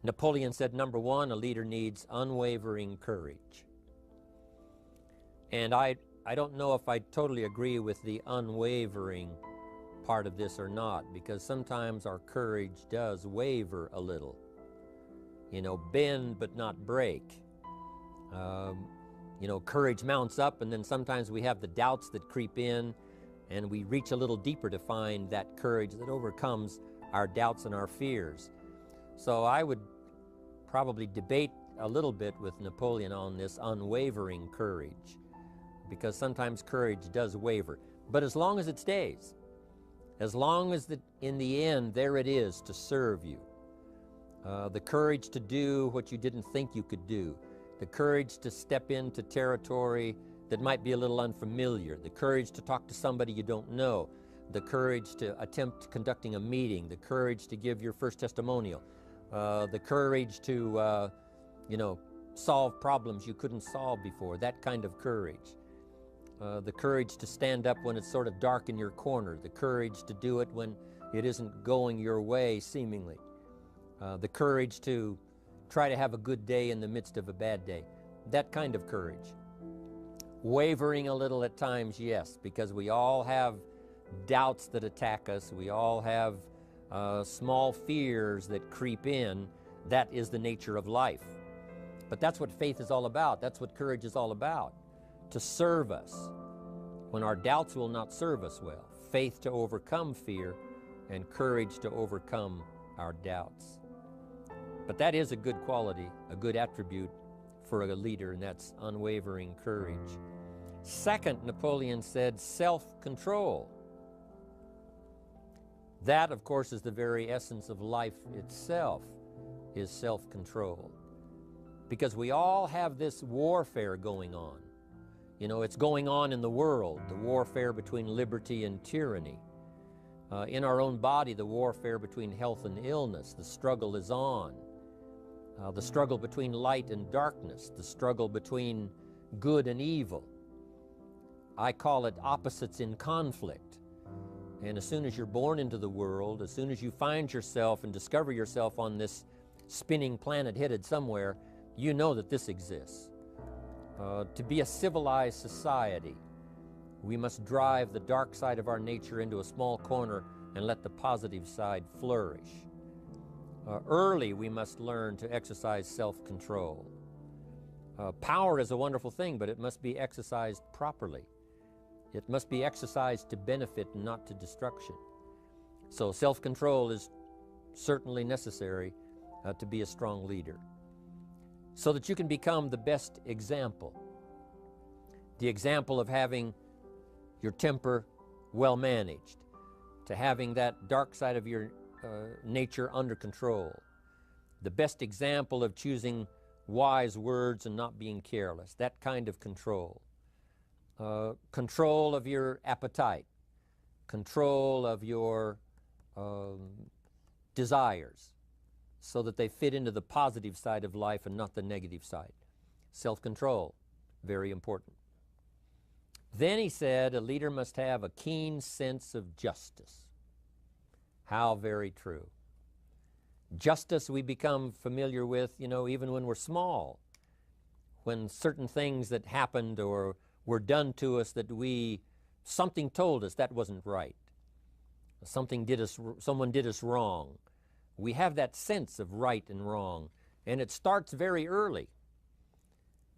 Napoleon said, number one, a leader needs unwavering courage. And I don't know if I totally agree with the unwavering part of this or not, because sometimes our courage does waver a little. You know, bend but not break. You know, courage mounts up, and then sometimes we have the doubts that creep in, and we reach a little deeper to find that courage that overcomes our doubts and our fears. So I would probably debate a little bit with Napoleon on this unwavering courage, because sometimes courage does waver. But as long as it stays, as long as in the end there it is to serve you, the courage to do what you didn't think you could do, the courage to step into territory that might be a little unfamiliar, the courage to talk to somebody you don't know, the courage to attempt conducting a meeting, the courage to give your first testimonial, the courage to, you know, solve problems you couldn't solve before, that kind of courage. The courage to stand up when it's sort of dark in your corner, the courage to do it when it isn't going your way, seemingly. The courage to try to have a good day in the midst of a bad day, that kind of courage. Wavering a little at times, yes, because we all have doubts that attack us. We all have small fears that creep in. That is the nature of life. But that's what faith is all about. That's what courage is all about, to serve us when our doubts will not serve us well. Faith to overcome fear, and courage to overcome our doubts. But that is a good quality, a good attribute for a leader, and that's unwavering courage. Second, Napoleon said self-control. That, of course, is the very essence of life itself, is self-control. Because we all have this warfare going on. You know, it's going on in the world, the warfare between liberty and tyranny. In our own body, the warfare between health and illness, the struggle is on. The struggle between light and darkness, the struggle between good and evil. I call it opposites in conflict. And as soon as you're born into the world, as soon as you find yourself and discover yourself on this spinning planet headed somewhere, you know that this exists. To be a civilized society, we must drive the dark side of our nature into a small corner and let the positive side flourish. Early, we must learn to exercise self-control. Power is a wonderful thing, but it must be exercised properly. It must be exercised to benefit and not to destruction. So self-control is certainly necessary to be a strong leader, so that you can become the best example. The example of having your temper well managed, to having that dark side of your nature under control. The best example of choosing wise words and not being careless, that kind of control. Control of your appetite, control of your desires, so that they fit into the positive side of life and not the negative side. Self-control, very important. Then he said a leader must have a keen sense of justice. How very true. Justice we become familiar with, you know, even when we're small, when certain things that happened or were done to us that something told us that wasn't right. Someone did us wrong. We have that sense of right and wrong, and it starts very early.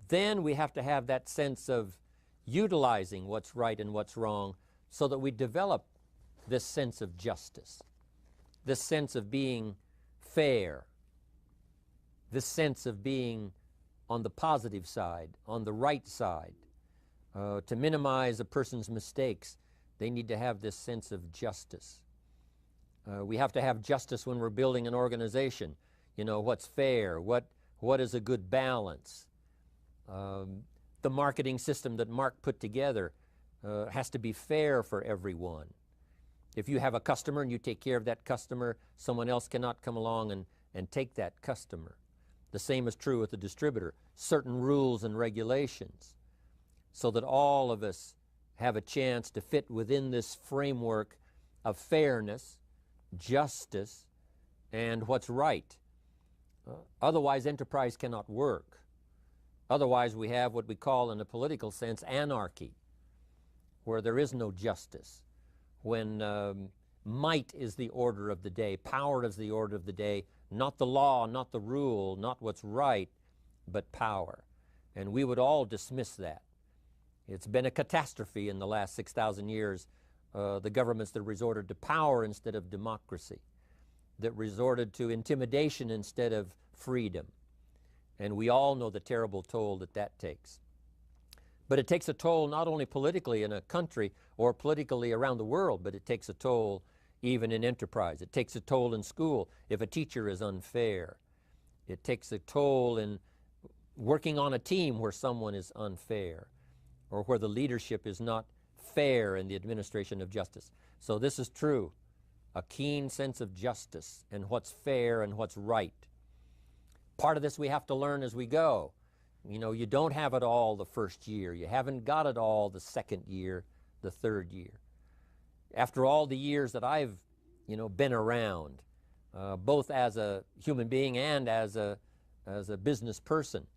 Then we have to have that sense of utilizing what's right and what's wrong so that we develop this sense of justice, this sense of being fair, this sense of being on the positive side, on the right side. To minimize a person's mistakes, they need to have this sense of justice. We have to have justice when we're building an organization. You know, what's fair, what is a good balance. The marketing system that Mark put together has to be fair for everyone. If you have a customer and you take care of that customer, someone else cannot come along and take that customer. The same is true with the distributor. Certain rules and regulations, so that all of us have a chance to fit within this framework of fairness, justice, and what's right. Otherwise, enterprise cannot work. Otherwise, we have what we call, in a political sense, anarchy, where there is no justice, when might is the order of the day, power is the order of the day, not the law, not the rule, not what's right, but power. And we would all dismiss that. It's been a catastrophe in the last 6,000 years, the governments that resorted to power instead of democracy, that resorted to intimidation instead of freedom. And we all know the terrible toll that that takes. But it takes a toll not only politically in a country or politically around the world, but it takes a toll even in enterprise. It takes a toll in school if a teacher is unfair. It takes a toll in working on a team where someone is unfair, or where the leadership is not fair in the administration of justice. So this is true, a keen sense of justice and what's fair and what's right. Part of this we have to learn as we go. You know, you don't have it all the first year. You haven't got it all the second year, the third year. After all the years that I've, been around, both as a human being and as a business person,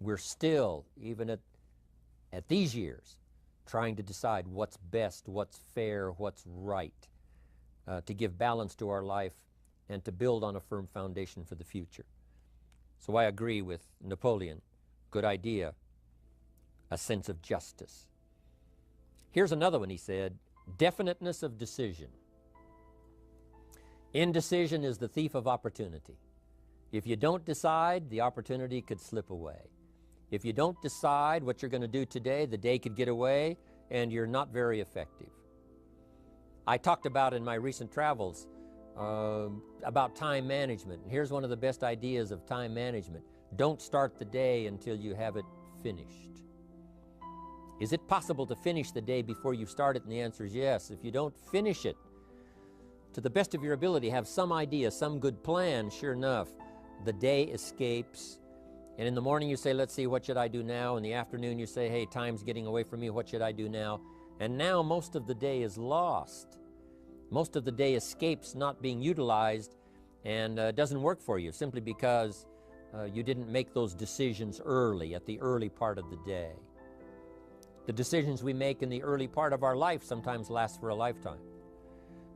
we're still, even at these years, trying to decide what's best, what's fair, what's right, to give balance to our life and to build on a firm foundation for the future. So I agree with Napoleon. Good idea, a sense of justice. Here's another one, he said, definiteness of decision. Indecision is the thief of opportunity. If you don't decide, the opportunity could slip away. If you don't decide what you're going to do today, the day could get away and you're not very effective. I talked about in my recent travels about time management. And here's one of the best ideas of time management. Don't start the day until you have it finished. Is it possible to finish the day before you start it? And the answer is yes. If you don't finish it to the best of your ability, have some idea, some good plan, sure enough, the day escapes. And in the morning you say, let's see, what should I do now? In the afternoon you say, hey, time's getting away from me, what should I do now? And now most of the day is lost. Most of the day escapes not being utilized and doesn't work for you simply because you didn't make those decisions early, at the early part of the day. The decisions we make in the early part of our life sometimes last for a lifetime.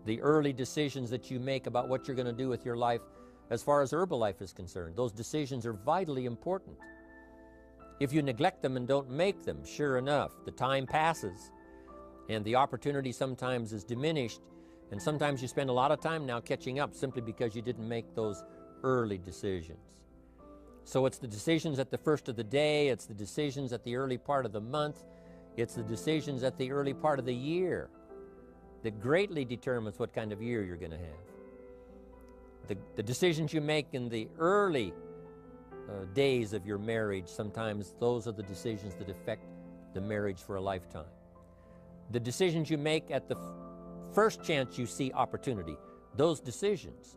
The early decisions that you make about what you're going to do with your life as far as Herbalife is concerned, those decisions are vitally important. If you neglect them and don't make them, sure enough, the time passes and the opportunity sometimes is diminished, and sometimes you spend a lot of time now catching up simply because you didn't make those early decisions. So it's the decisions at the first of the day, it's the decisions at the early part of the month, it's the decisions at the early part of the year that greatly determines what kind of year you're going to have. The decisions you make in the early days of your marriage, sometimes those are the decisions that affect the marriage for a lifetime. The decisions you make at the first chance you see opportunity, those decisions,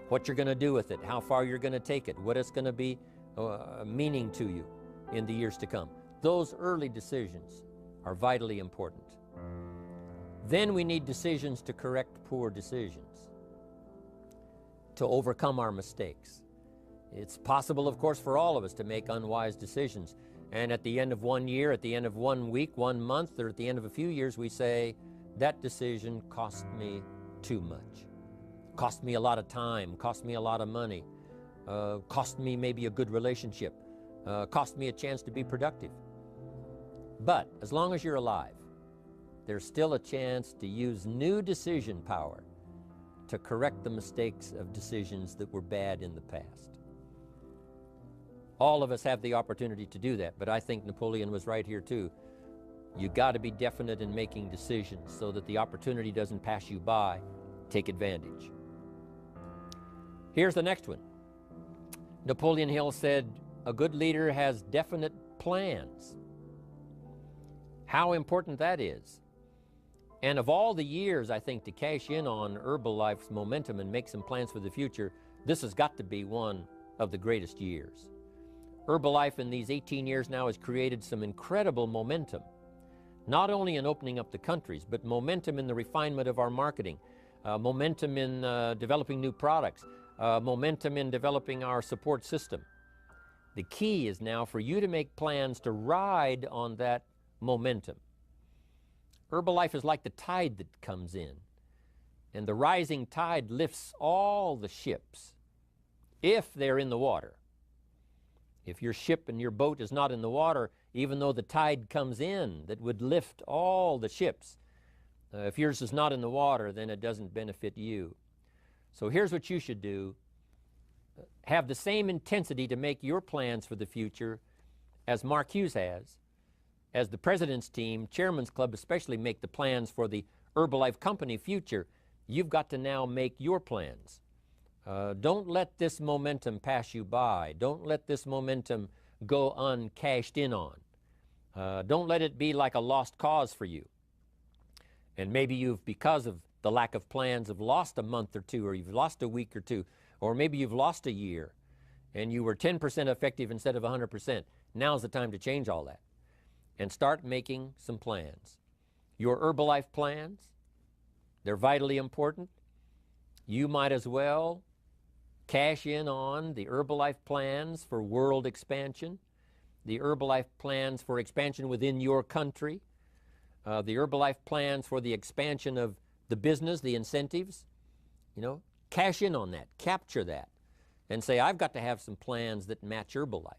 what you're going to do with it, how far you're going to take it, what it's going to be meaning to you in the years to come. Those early decisions are vitally important. Then we need decisions to correct poor decisions, to overcome our mistakes. It's possible, of course, for all of us to make unwise decisions. And at the end of one year, at the end of 1 week, 1 month, or at the end of a few years, we say, that decision cost me too much. Cost me a lot of time, cost me a lot of money, cost me maybe a good relationship, cost me a chance to be productive. But as long as you're alive, there's still a chance to use new decision power to correct the mistakes of decisions that were bad in the past. All of us have the opportunity to do that, but I think Napoleon was right here too. You got to be definite in making decisions so that the opportunity doesn't pass you by. Take advantage. Here's the next one. Napoleon Hill said, a good leader has definite plans. How important that is. And of all the years, I think, to cash in on Herbalife's momentum and make some plans for the future, this has got to be one of the greatest years. Herbalife in these 18 years now has created some incredible momentum, not only in opening up the countries, but momentum in the refinement of our marketing, momentum in developing new products, momentum in developing our support system. The key is now for you to make plans to ride on that momentum. Herbalife is like the tide that comes in, and the rising tide lifts all the ships if they're in the water. If your ship and your boat is not in the water, even though the tide comes in that would lift all the ships, if yours is not in the water, then it doesn't benefit you. So here's what you should do. Have the same intensity to make your plans for the future as Mark Hughes has. As the President's team, Chairman's Club especially, make the plans for the Herbalife Company future, you've got to now make your plans. Don't let this momentum pass you by. Don't let this momentum go uncashed in on. Don't let it be like a lost cause for you. And maybe you've, because of the lack of plans, have lost a month or two, or you've lost a week or two, or maybe you've lost a year and you were 10% effective instead of 100%. Now's the time to change all that and start making some plans. Your Herbalife plans, they're vitally important. You might as well cash in on the Herbalife plans for world expansion, the Herbalife plans for expansion within your country, the Herbalife plans for the expansion of the business, the incentives. You know, cash in on that, capture that, and say, I've got to have some plans that match Herbalife.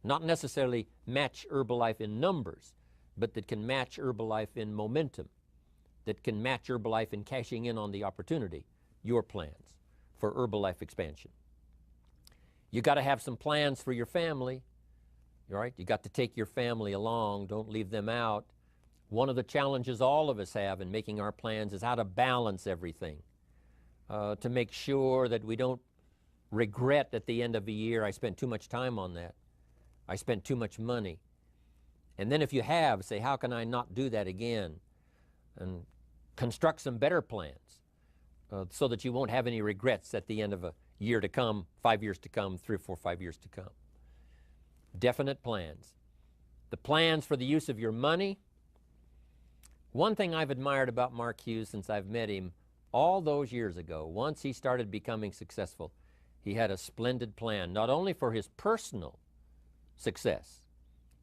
Not necessarily match Herbalife in numbers, but that can match Herbalife in momentum, that can match Herbalife in cashing in on the opportunity, your plans for Herbalife expansion. You got to have some plans for your family, right? You got to take your family along, don't leave them out. One of the challenges all of us have in making our plans is how to balance everything, to make sure that we don't regret at the end of the year, I spent too much time on that. I spent too much money. And then if you have, say, how can I not do that again? And construct some better plans so that you won't have any regrets at the end of a year to come, 5 years to come, 3 or 4, 5 years to come. Definite plans. The plans for the use of your money. One thing I've admired about Mark Hughes since I've met him all those years ago, once he started becoming successful, he had a splendid plan, not only for his personal success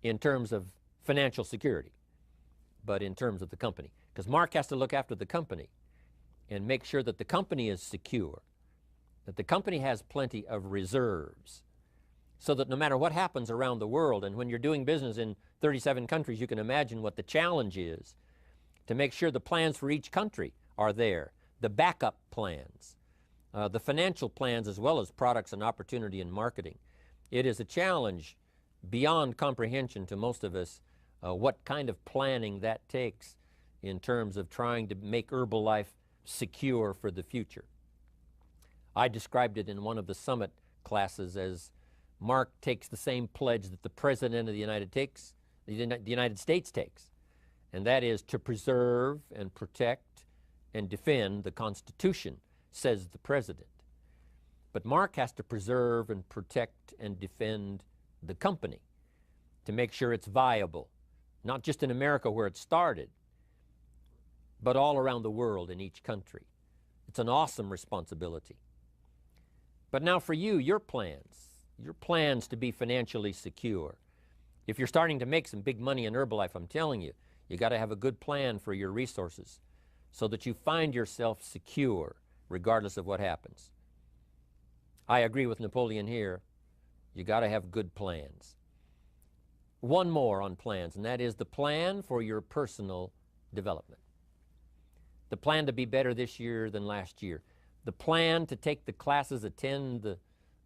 in terms of financial security, but in terms of the company. Because Mark has to look after the company and make sure that the company is secure, that the company has plenty of reserves, so that no matter what happens around the world, and when you're doing business in 37 countries, you can imagine what the challenge is to make sure the plans for each country are there, the backup plans, the financial plans, as well as products and opportunity and marketing. It is a challenge beyond comprehension to most of us what kind of planning that takes in terms of trying to make Herbalife secure for the future. I described it in one of the summit classes as Mark takes the same pledge that the President of the United States takes, and that is to preserve and protect and defend the Constitution, says the President. But Mark has to preserve and protect and defend the company to make sure it's viable, not just in America where it started, but all around the world in each country. It's an awesome responsibility. But now for you, your plans to be financially secure. If you're starting to make some big money in Herbalife, I'm telling you, you got to have a good plan for your resources so that you find yourself secure regardless of what happens. I agree with Napoleon here. You got to have good plans. One more on plans, and that is the plan for your personal development. The plan to be better this year than last year. The plan to take the classes, attend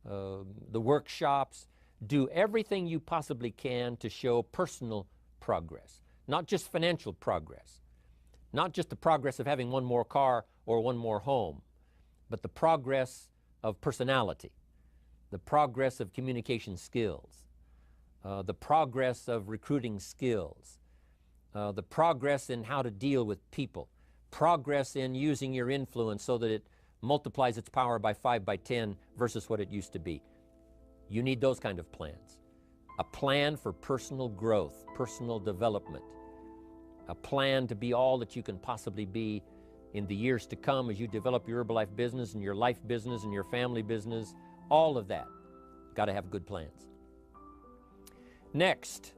the workshops, do everything you possibly can to show personal progress, not just financial progress, not just the progress of having one more car or one more home, but the progress of personality, the progress of communication skills, the progress of recruiting skills, the progress in how to deal with people, progress in using your influence so that it multiplies its power by 5 by 10 versus what it used to be. You need those kind of plans. A plan for personal growth, personal development, a plan to be all that you can possibly be in the years to come as you develop your Herbalife business and your life business and your family business, all of that. Got to have good plans. Next,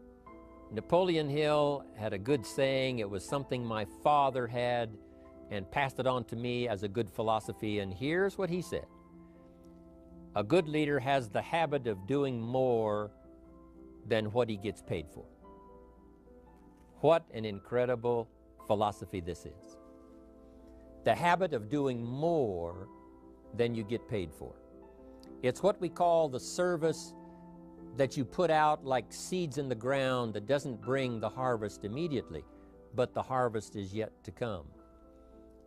Napoleon Hill had a good saying. It was something my father had and passed it on to me as a good philosophy, and here's what he said. A good leader has the habit of doing more than what he gets paid for. What an incredible philosophy this is. The habit of doing more than you get paid for. It's what we call the service that you put out like seeds in the ground that doesn't bring the harvest immediately, but the harvest is yet to come.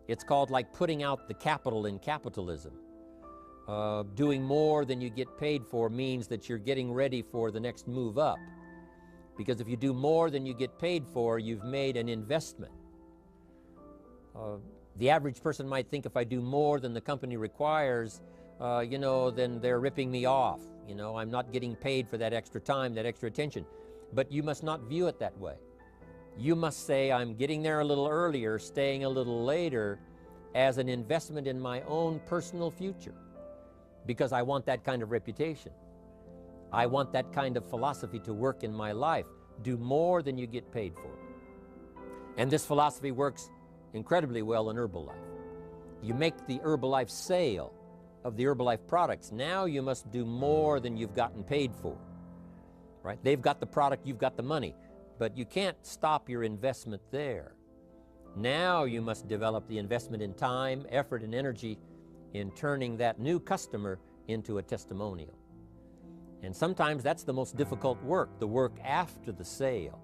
It's called like putting out the capital in capitalism. Doing more than you get paid for means that you're getting ready for the next move up. Because if you do more than you get paid for, you've made an investment. The average person might think if I do more than the company requires, then they're ripping me off. I'm not getting paid for that extra time, that extra attention. But you must not view it that way. You must say, I'm getting there a little earlier, staying a little later, as an investment in my own personal future. Because I want that kind of reputation. I want that kind of philosophy to work in my life. Do more than you get paid for. And this philosophy works incredibly well in Herbalife. You make the Herbalife sale of the Herbalife products. Now you must do more than you've gotten paid for. Right? They've got the product, you've got the money. But you can't stop your investment there. Now you must develop the investment in time, effort, and energy in turning that new customer into a testimonial. And sometimes that's the most difficult work, the work after the sale.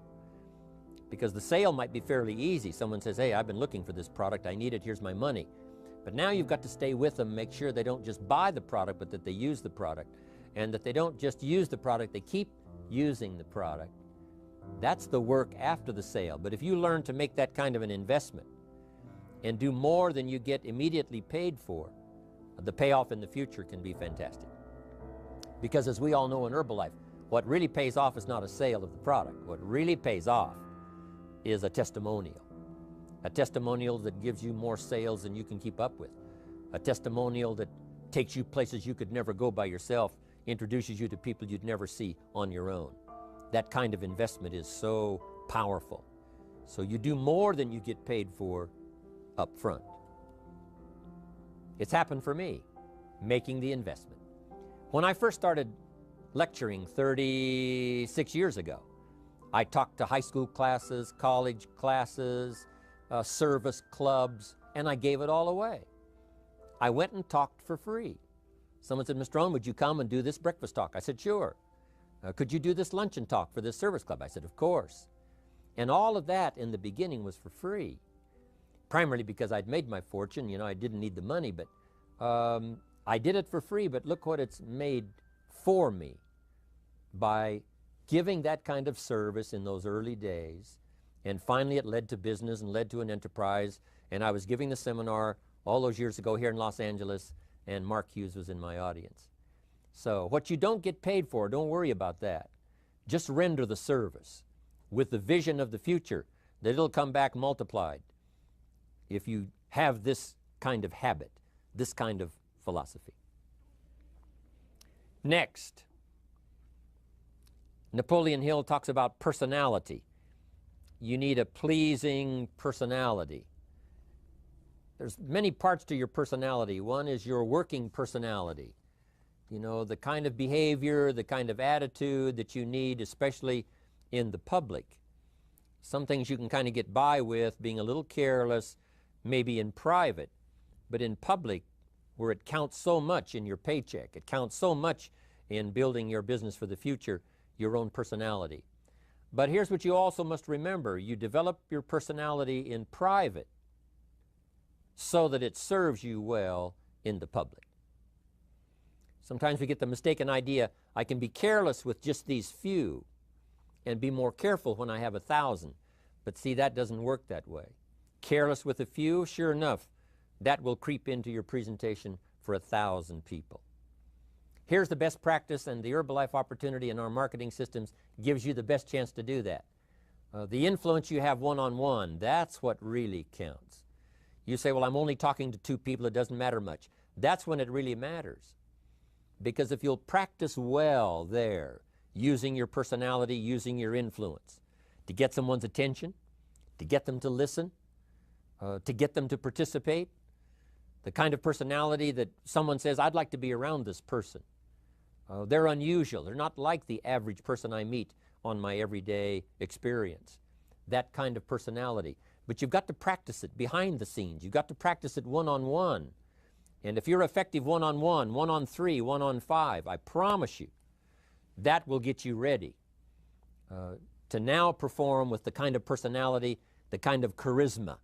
Because the sale might be fairly easy. Someone says, hey, I've been looking for this product, I need it, here's my money. But now you've got to stay with them, make sure they don't just buy the product, but that they use the product. And that they don't just use the product, they keep using the product. That's the work after the sale. But if you learn to make that kind of an investment and do more than you get immediately paid for, the payoff in the future can be fantastic. Because as we all know in Herbalife, what really pays off is not a sale of the product. What really pays off is a testimonial. A testimonial that gives you more sales than you can keep up with. A testimonial that takes you places you could never go by yourself, introduces you to people you'd never see on your own. That kind of investment is so powerful. So you do more than you get paid for up front. It's happened for me, making the investment. When I first started lecturing 36 years ago, I talked to high school classes, college classes, service clubs, and I gave it all away. I went and talked for free. Someone said, Mr. Rohn, would you come and do this breakfast talk? I said, sure. Could you do this luncheon talk for this service club? I said, of course. And all of that in the beginning was for free. Primarily because I'd made my fortune, I didn't need the money, but I did it for free, but look what it's made for me by giving that kind of service in those early days. And finally it led to business and led to an enterprise. And I was giving the seminar all those years ago here in Los Angeles, and Mark Hughes was in my audience. So what you don't get paid for, don't worry about that. Just render the service with the vision of the future that it'll come back multiplied if you have this kind of habit, this kind of philosophy. Next, Napoleon Hill talks about personality. You need a pleasing personality. There's many parts to your personality. One is your working personality. The kind of behavior, the kind of attitude that you need, especially in the public. Some things you can kind of get by with, being a little careless, maybe in private, but in public, where it counts so much in your paycheck, it counts so much in building your business for the future, your own personality. But here's what you also must remember. You develop your personality in private so that it serves you well in the public. Sometimes we get the mistaken idea, I can be careless with just these few and be more careful when I have 1,000. But see, that doesn't work that way. Careless with a few, sure enough, that will creep into your presentation for 1,000 people. Here's the best practice, and the Herbalife opportunity in our marketing systems gives you the best chance to do that. The influence you have one-on-one, that's what really counts. You say, well, I'm only talking to 2 people, it doesn't matter much. That's when it really matters. Because if you'll practice well there, using your personality, using your influence, to get someone's attention, to get them to listen, to get them to participate, the kind of personality that someone says, I'd like to be around this person. They're unusual. They're not like the average person I meet on my everyday experience. That kind of personality. But you've got to practice it behind the scenes. You've got to practice it one-on-one. And if you're effective one-on-one, 1-on-3, 1-on-5, I promise you, that will get you ready to now perform with the kind of personality, the kind of charisma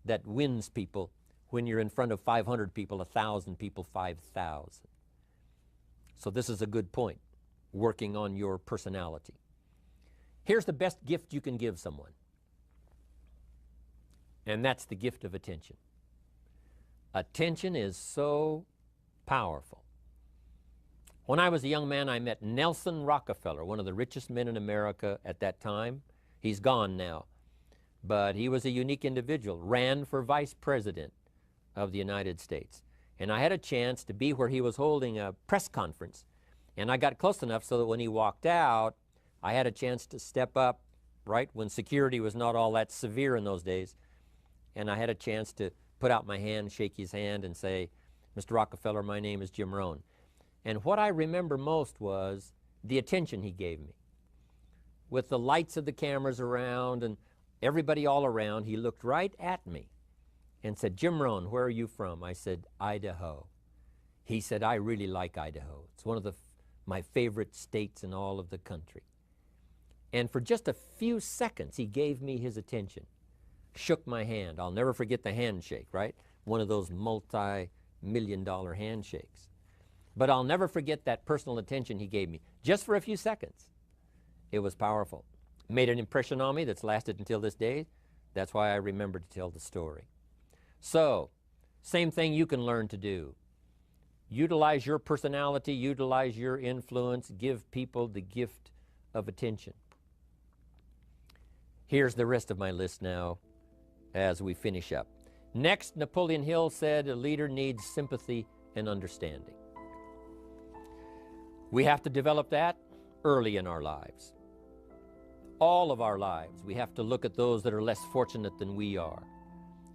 that wins people when you're in front of 500 people, 1,000 people, 5,000. So this is a good point, working on your personality. Here's the best gift you can give someone, and that's the gift of attention. Attention is so powerful. When I was a young man, I met Nelson Rockefeller, one of the richest men in America at that time. He's gone now, but he was a unique individual, ran for vice president of the United States. And I had a chance to be where he was holding a press conference, and I got close enough so that when he walked out, I had a chance to step up, right, when security was not all that severe in those days, and I had a chance to put out my hand, shake his hand, and say, Mr. Rockefeller, my name is Jim Rohn. And what I remember most was the attention he gave me. With the lights of the cameras around and everybody all around, he looked right at me and said, Jim Rohn, where are you from? I said, Idaho. He said, I really like Idaho. It's one of my favorite states in all of the country. And for just a few seconds, he gave me his attention, shook my hand. I'll never forget the handshake, right? One of those multi-million-dollar handshakes. But I'll never forget that personal attention he gave me, just for a few seconds. It was powerful. Made an impression on me that's lasted until this day. That's why I remember to tell the story. So, same thing you can learn to do. Utilize your personality, utilize your influence, give people the gift of attention. Here's the rest of my list now as we finish up. Next, Napoleon Hill said a leader needs sympathy and understanding. We have to develop that early in our lives. All of our lives, we have to look at those that are less fortunate than we are,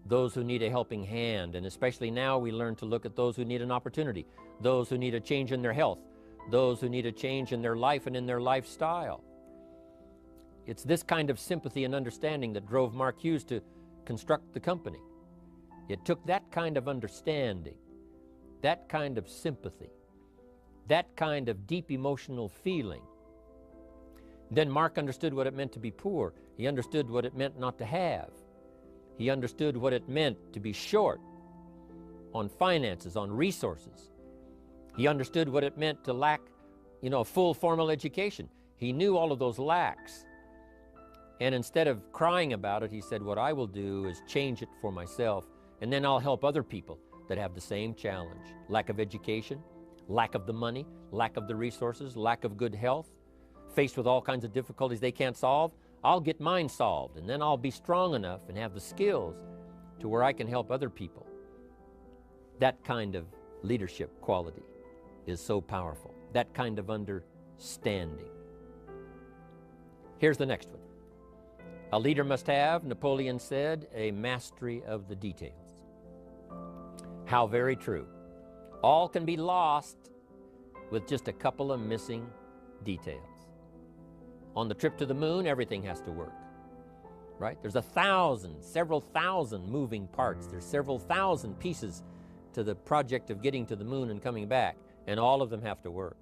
those who need a helping hand, and especially now we learn to look at those who need an opportunity, those who need a change in their health, those who need a change in their life and in their lifestyle. It's this kind of sympathy and understanding that drove Mark Hughes to construct the company. It took that kind of understanding, that kind of sympathy, that kind of deep emotional feeling. Then Mark understood what it meant to be poor. He understood what it meant not to have. He understood what it meant to be short on finances, on resources. He understood what it meant to lack, a full formal education. He knew all of those lacks. And instead of crying about it, he said, what I will do is change it for myself, and then I'll help other people that have the same challenge. Lack of education, lack of the money, lack of the resources, lack of good health, faced with all kinds of difficulties they can't solve. I'll get mine solved, and then I'll be strong enough and have the skills to where I can help other people. That kind of leadership quality is so powerful. That kind of understanding. Here's the next one. A leader must have, Napoleon said, a mastery of the details. How very true. All can be lost with just a couple of missing details. On the trip to the moon, everything has to work, right? There's several thousand moving parts. There's several thousand pieces to the project of getting to the moon and coming back, and all of them have to work.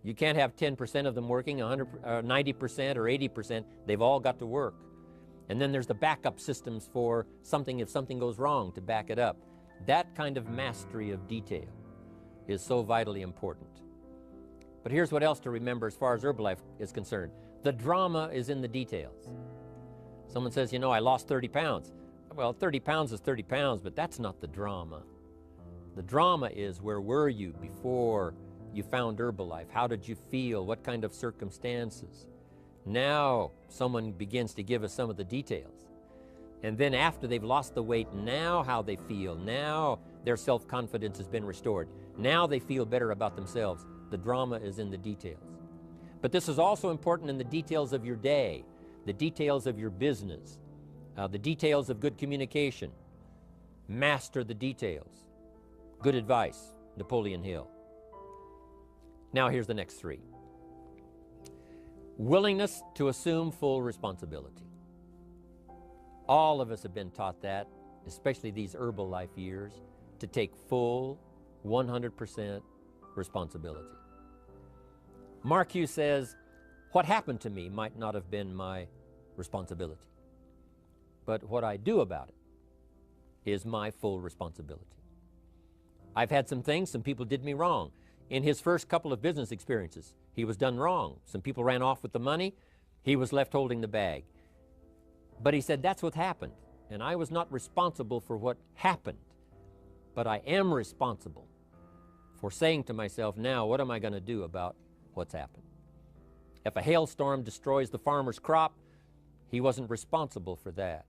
You can't have 10% of them working, 90% or 80%. They've all got to work. And then there's the backup systems for something if something goes wrong to back it up. That kind of mastery of detail is so vitally important. But here's what else to remember as far as Herbalife is concerned. The drama is in the details. Someone says, I lost 30 pounds. Well, 30 pounds is 30 pounds, but that's not the drama. The drama is, where were you before you found Herbalife? How did you feel? What kind of circumstances? Now someone begins to give us some of the details. And then after they've lost the weight, now how they feel, now their self-confidence has been restored. Now they feel better about themselves. The drama is in the details. But this is also important in the details of your day, the details of your business, the details of good communication. Master the details. Good advice, Napoleon Hill. Now here's the next three. Willingness to assume full responsibility. All of us have been taught that, especially these Herbalife years, to take full 100% responsibility. Mark Hughes says, what happened to me might not have been my responsibility, but what I do about it is my full responsibility. I've had some things, some people did me wrong. In his first couple of business experiences, he was done wrong. Some people ran off with the money. He was left holding the bag. But he said, that's what happened. And I was not responsible for what happened, but I am responsible for saying to myself, now, what am I going to do about what's happened? If a hailstorm destroys the farmer's crop, he wasn't responsible for that.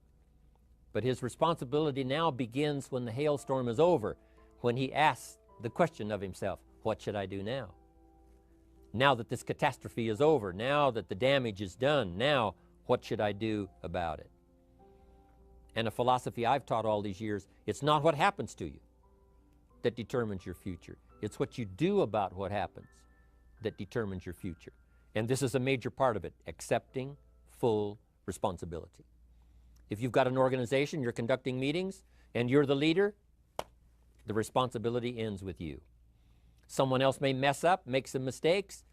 But his responsibility now begins when the hailstorm is over, when he asks the question of himself, what should I do now? Now that this catastrophe is over, now that the damage is done, now what should I do about it? And a philosophy I've taught all these years, it's not what happens to you that determines your future. It's what you do about what happens that determines your future. And this is a major part of it, accepting full responsibility. If you've got an organization, you're conducting meetings, and you're the leader, the responsibility ends with you. Someone else may mess up, make some mistakes,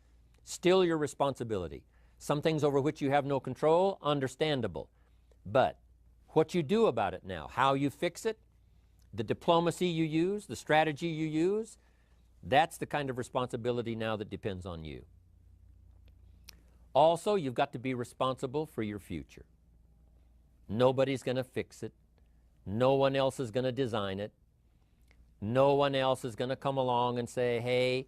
still your responsibility. Some things over which you have no control, understandable. But what you do about it now, how you fix it, the diplomacy you use, the strategy you use, that's the kind of responsibility now that depends on you. Also, you've got to be responsible for your future. Nobody's going to fix it. No one else is going to design it. No one else is going to come along and say, hey,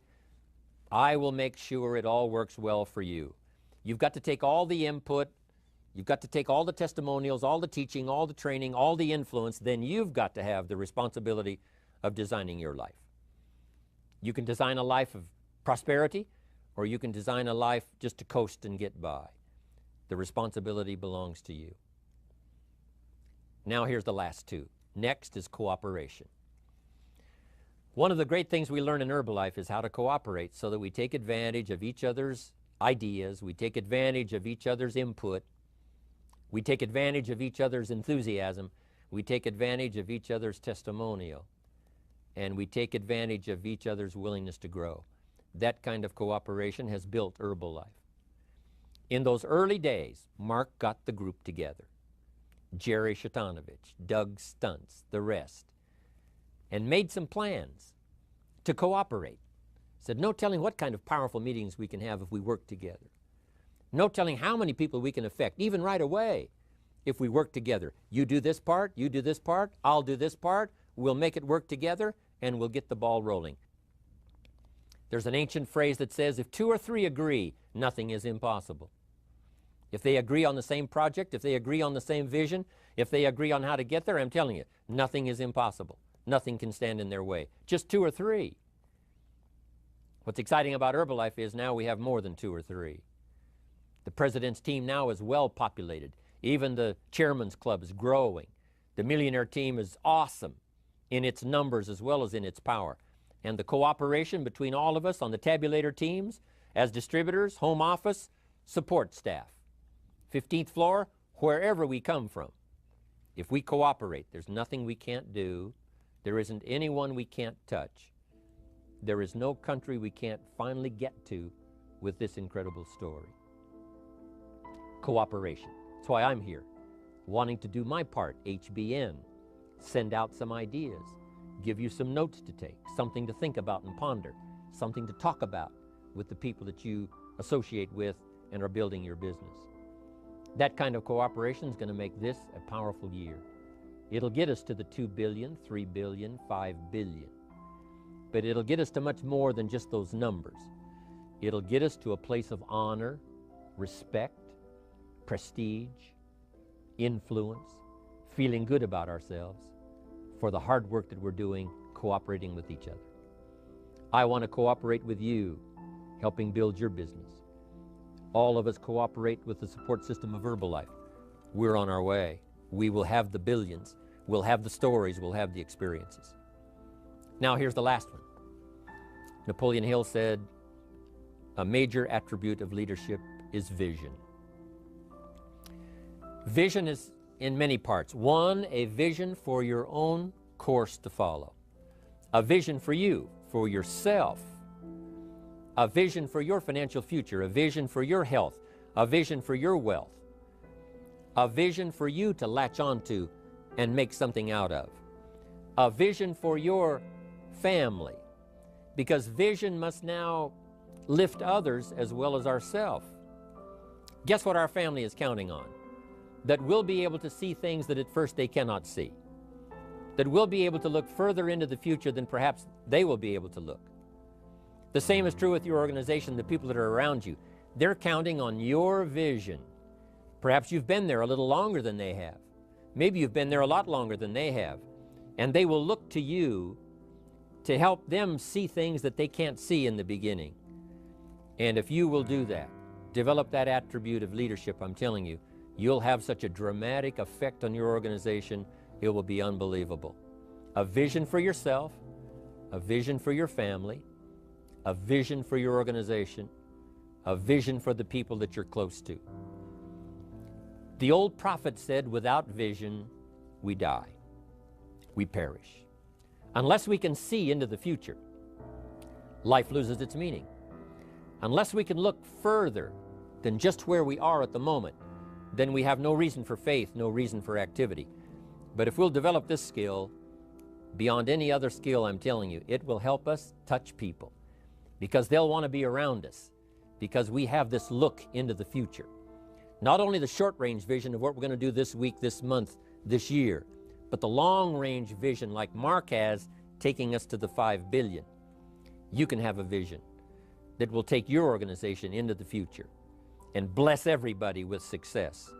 I will make sure it all works well for you. You've got to take all the input, you've got to take all the testimonials, all the teaching, all the training, all the influence, then you've got to have the responsibility of designing your life. You can design a life of prosperity, or you can design a life just to coast and get by. The responsibility belongs to you. Now here's the last two. Next is cooperation. One of the great things we learn in Herbalife is how to cooperate so that we take advantage of each other's ideas, we take advantage of each other's input, we take advantage of each other's enthusiasm, we take advantage of each other's testimonial, and we take advantage of each other's willingness to grow. That kind of cooperation has built Herbalife. In those early days, Mark got the group together. Jerry Shatanovich, Doug Stuntz, the rest, and made some plans to cooperate. Said, no telling what kind of powerful meetings we can have if we work together. No telling how many people we can affect, even right away, if we work together. You do this part, you do this part, I'll do this part, we'll make it work together, and we'll get the ball rolling. There's an ancient phrase that says, if two or three agree, nothing is impossible. If they agree on the same project, if they agree on the same vision, if they agree on how to get there, I'm telling you, nothing is impossible. Nothing can stand in their way. Just two or three. What's exciting about Herbalife is now we have more than two or three. The president's team now is well populated. Even the chairman's club is growing. The millionaire team is awesome in its numbers as well as in its power. And the cooperation between all of us on the tabulator teams, as distributors, home office, support staff, 15th floor, wherever we come from. If we cooperate, there's nothing we can't do. There isn't anyone we can't touch. There is no country we can't finally get to with this incredible story. Cooperation. That's why I'm here, wanting to do my part, HBN, send out some ideas, give you some notes to take, something to think about and ponder, something to talk about with the people that you associate with and are building your business. That kind of cooperation is going to make this a powerful year. It'll get us to the 2 billion, 3 billion, 5 billion. But it'll get us to much more than just those numbers. It'll get us to a place of honor, respect, prestige, influence, feeling good about ourselves for the hard work that we're doing cooperating with each other. I want to cooperate with you, helping build your business. All of us cooperate with the support system of Herbalife. We're on our way. We will have the billions. We'll have the stories. We'll have the experiences. Now here's the last one. Napoleon Hill said, a major attribute of leadership is vision. Vision is in many parts. One, a vision for your own course to follow. A vision for you, for yourself. A vision for your financial future. A vision for your health. A vision for your wealth. A vision for you to latch onto and make something out of. A vision for your family. Because vision must now lift others as well as ourselves. Guess what our family is counting on? That we'll be able to see things that at first they cannot see. That we'll be able to look further into the future than perhaps they will be able to look. The same is true with your organization, the people that are around you. They're counting on your vision. Perhaps you've been there a little longer than they have. Maybe you've been there a lot longer than they have. And they will look to you to help them see things that they can't see in the beginning. And if you will do that, develop that attribute of leadership, I'm telling you, you'll have such a dramatic effect on your organization, it will be unbelievable. A vision for yourself, a vision for your family, a vision for your organization, a vision for the people that you're close to. The old prophet said, without vision, we die. We perish. Unless we can see into the future, life loses its meaning. Unless we can look further than just where we are at the moment, then we have no reason for faith, no reason for activity. But if we'll develop this skill, beyond any other skill, I'm telling you, it will help us touch people because they'll want to be around us because we have this look into the future. Not only the short-range vision of what we're going to do this week, this month, this year, but the long-range vision like Mark has, taking us to the 5 billion. You can have a vision that will take your organization into the future and bless everybody with success.